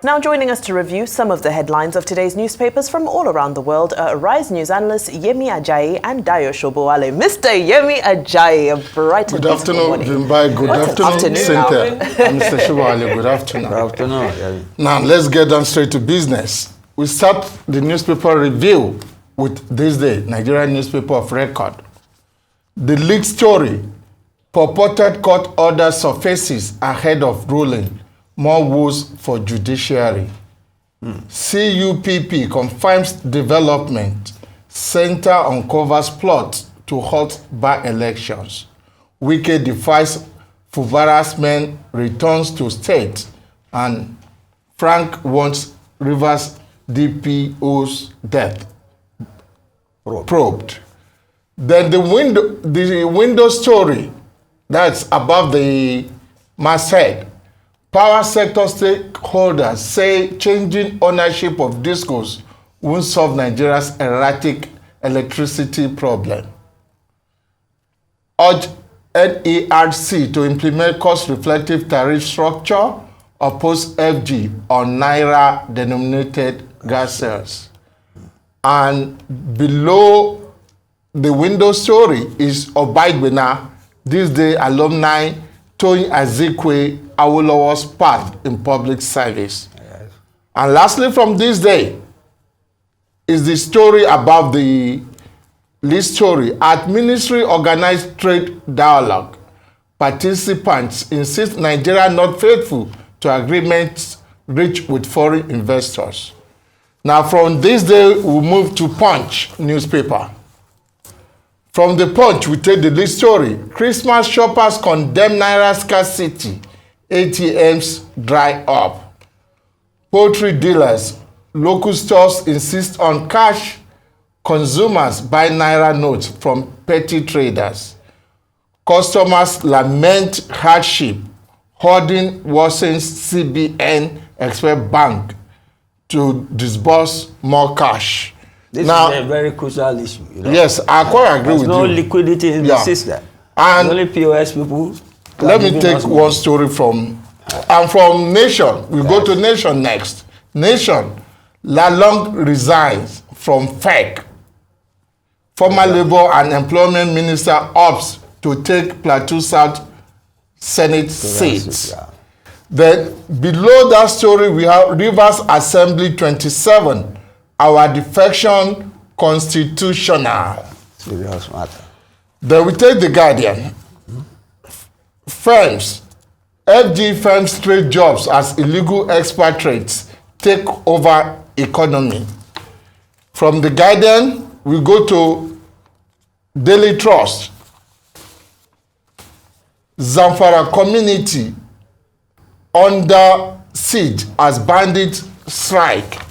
Now joining us to review some of the headlines of today's newspapers from all around the world are Rise News analysts Yemi Ajayi and Dayo Shobowale. Mr. Yemi Ajayi, a bright and beautiful morning. Good afternoon, Vimbai. Good afternoon, Cynthia. And Mr. Shobowale, good afternoon. Good afternoon. Now, let's get down straight to business. We start the newspaper review with this day, Nigerian newspaper of record. The lead story, purported court order surfaces ahead of ruling. More woes for judiciary. CUPP confirms development. Center uncovers plot to halt by-elections. Wike defies Fubara's men, returns to state. And Frank wants Rivers DPO's death probed. Then the window story, that's above the masthead. Power sector stakeholders say changing ownership of discos won't solve Nigeria's erratic electricity problem. Urge NERC to implement cost-reflective tariff structure, oppose FG on Naira-denominated gas sales. And below the window story is Obaidwena, this day alumni Toyin Azikwe Awolowo's path in public service. Yes. And lastly from this day is the story about the list story. At Ministry Organized Trade Dialogue, participants insist Nigeria not faithful to agreements reached with foreign investors. Now from this day, we move to Punch newspaper. From the Punch, we take the lead story. Christmas shoppers condemn Naira scarcity. ATMs dry up. Poultry dealers, local stores insist on cash. Consumers buy Naira notes from petty traders. Customers lament hardship. Hoarding worsens. CBN expect bank to disburse more cash. This now, is a very crucial issue. You know? Yes, I quite agree with you. There's no liquidity in the system. And only POS people. Let me take one story from Nation. We go to Nation next. Nation, Lalong resigns from FEC. Former Labour and Employment Minister opts to take Plateau South Senate seats. Then below that story, we have Rivers Assembly 27. Our defection constitutional. Serious matter. Then we take the Guardian. Firms, FG firms trade jobs as illegal expatriates take over economy. From the Guardian, we go to Daily Trust. Zamfara community under siege as bandits strike.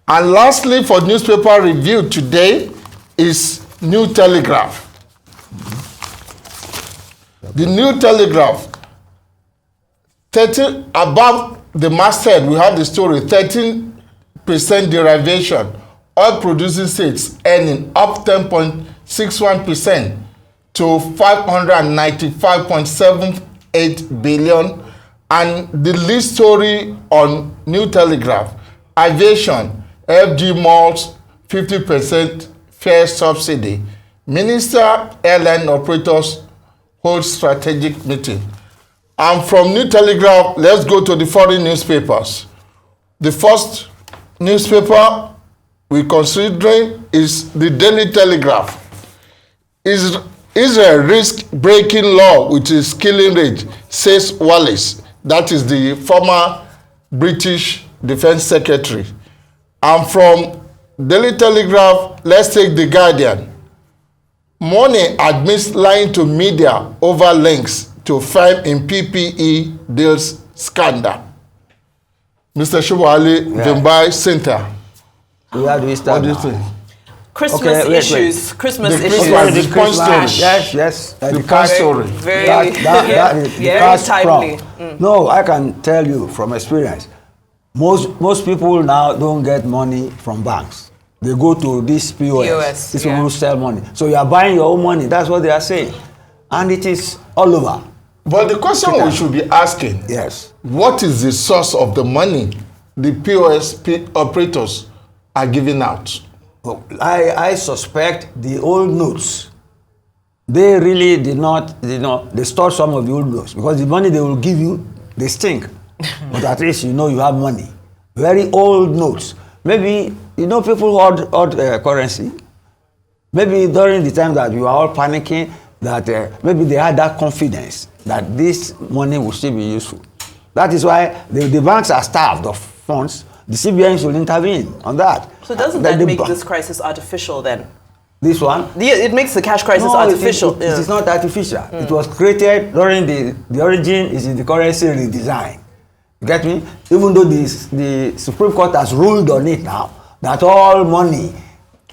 And lastly, for newspaper review today is New Telegraph. The New Telegraph, 13 above the masthead, we have the story, 13% derivation. Oil producing states earning up 10.61% to 595.78 billion. And the lead story on New Telegraph, aviation, FG malls, 50% fare subsidy. Minister airline operators hold strategic meeting. And from New Telegraph, let's go to the foreign newspapers. The first newspaper we're considering is the Daily Telegraph. Israel risks breaking law with its killing rate, says Wallace. That is the former British Defense Secretary. And from Daily Telegraph, let's take the Guardian. Money admits lying to media over links to firm in PPE deals scandal. Mr. Shobowale, Vimbai Center. Where do we start? What do you think? Christmas issues. Christmas issues. The punch story. Yes. The punch story. Very timely. No, I can tell you from experience. Most people now don't get money from banks. They go to this POS. These people sell money. So you are buying your own money. That's what they are saying. And it is all over. But the question we should be asking, Yes. what is the source of the money the POS operators are giving out? Well, I suspect the old notes. They really did not, they stored some of the old notes because the money they will give you, they stink. But at least you know you have money. Very old notes. Maybe, people hold currency. Maybe during the time that we were all panicking, that maybe they had that confidence that this money will still be useful. That is why the banks are starved of funds. The CBN will intervene on that. So doesn't that make this crisis artificial then? This one? Yeah, it makes the cash crisis artificial. It is not artificial. It was created during the origin is in the currency redesign. You get me? Even though the Supreme Court has ruled on it now that all money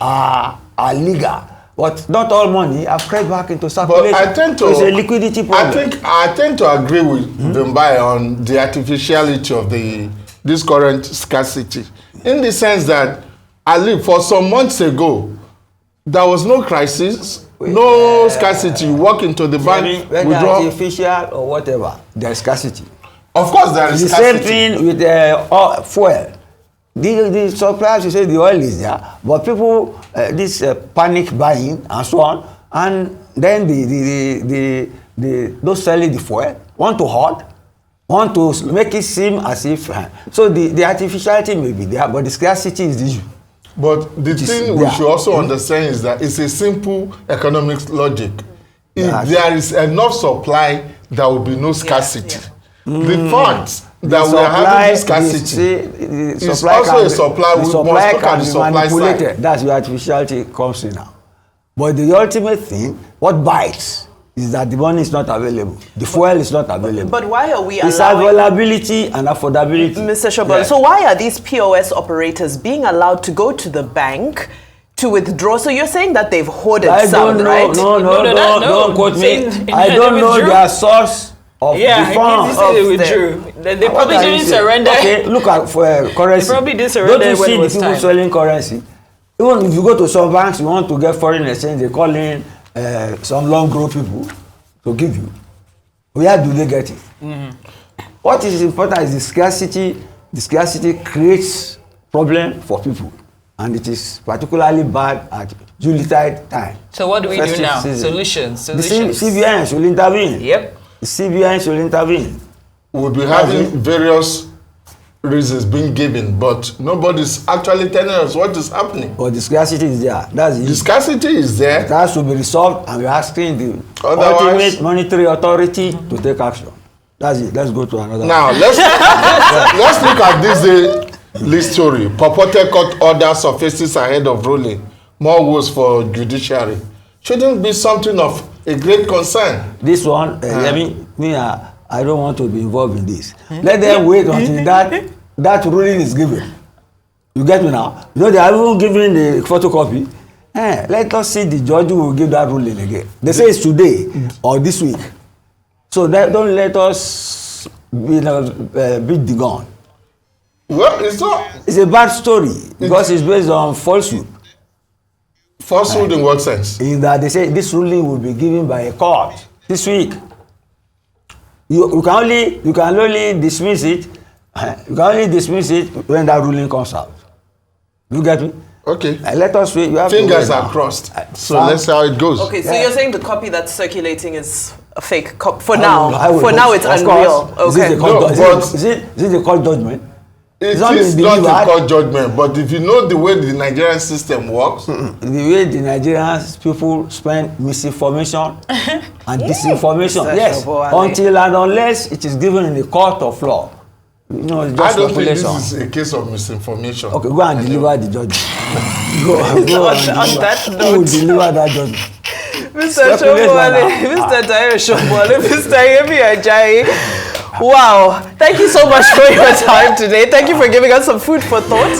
are legal, but not all money are crept back into circulation. But I tend to, so it's a liquidity problem. I tend to agree with Bimbai on the artificiality of this current scarcity, in the sense that for some months ago, there was no crisis, no scarcity. You walk into the bank, whether artificial or whatever, there's scarcity. Of course, there is scarcity. The same thing with fuel. The suppliers, you say the oil is there, but people, this panic buying and so on, and then those selling the fuel want to hoard, want to make it seem as if, so the artificiality may be there, but the scarcity is the issue. But the thing we should also understand is that it's a simple economic logic. If there is enough supply, there will be no scarcity. The funds that we are having this scarcity is also a supply. We must look at the supply side. That's where artificiality comes in now. But the ultimate thing, what bites, is that the money is not available. The fuel is not available. But why are we allowing... It's availability and affordability. Mr. Shobol, so why are these POS operators being allowed to go to the bank to withdraw? So you're saying that they've hoarded some, right? No, don't quote me. I don't know their source of the funds. They withdrew. They probably didn't surrender. Okay, look at currency. They probably didn't surrender. Don't you see the people selling currency? Even if you go to some banks, you want to get foreign exchange, they call in some long grow people to give you. Where do they get it? What is important is the scarcity. The scarcity creates problem for people, and it is particularly bad at Juletide time. So what do we do now? Season. Solutions. The CBN should intervene. Yep. The CBN should intervene. We'll be having various reasons being given, but nobody's actually telling us what is happening. But the scarcity is there. That's it. The scarcity is there. It has to be resolved, and we're asking the ultimate monetary authority to take action. That's it. Let's go to another. Now let's look at this story. Purported court order surfaces ahead of ruling. More woes for judiciary. Shouldn't be something of a great concern. This one, I don't want to be involved in this. Let them wait until that ruling is given. You get me now? They are even giving the photocopy. Let us see the judge who will give that ruling again. They say it's today or this week. So don't let us beat the gun. Well, it's not. It's a bad story because it's based on falsehood. Falsehood in what sense? In that they say this ruling will be given by a court this week. You can only dismiss it. You can only dismiss it when that ruling comes out. You get me? Okay. Let us wait. Fingers are crossed. So let's see how it goes. Okay, so you're saying the copy that's circulating is a fake copy for now. For now, it's unreal. Okay. Is it the court judgment? It is not a court judgment, but if you know the way the Nigerian system works, the way the Nigerian people spend misinformation and disinformation, yes, until and unless it is given in the court of law. It's just I don't think this is a case of misinformation. Okay, go and deliver the judgment. go on that note. Who will deliver that judgment? Mr. Shobole, Mr. Dayo Shobole, Mr. Yemi Ajayi. Wow, thank you so much for your time today. Thank you for giving us some food for thought.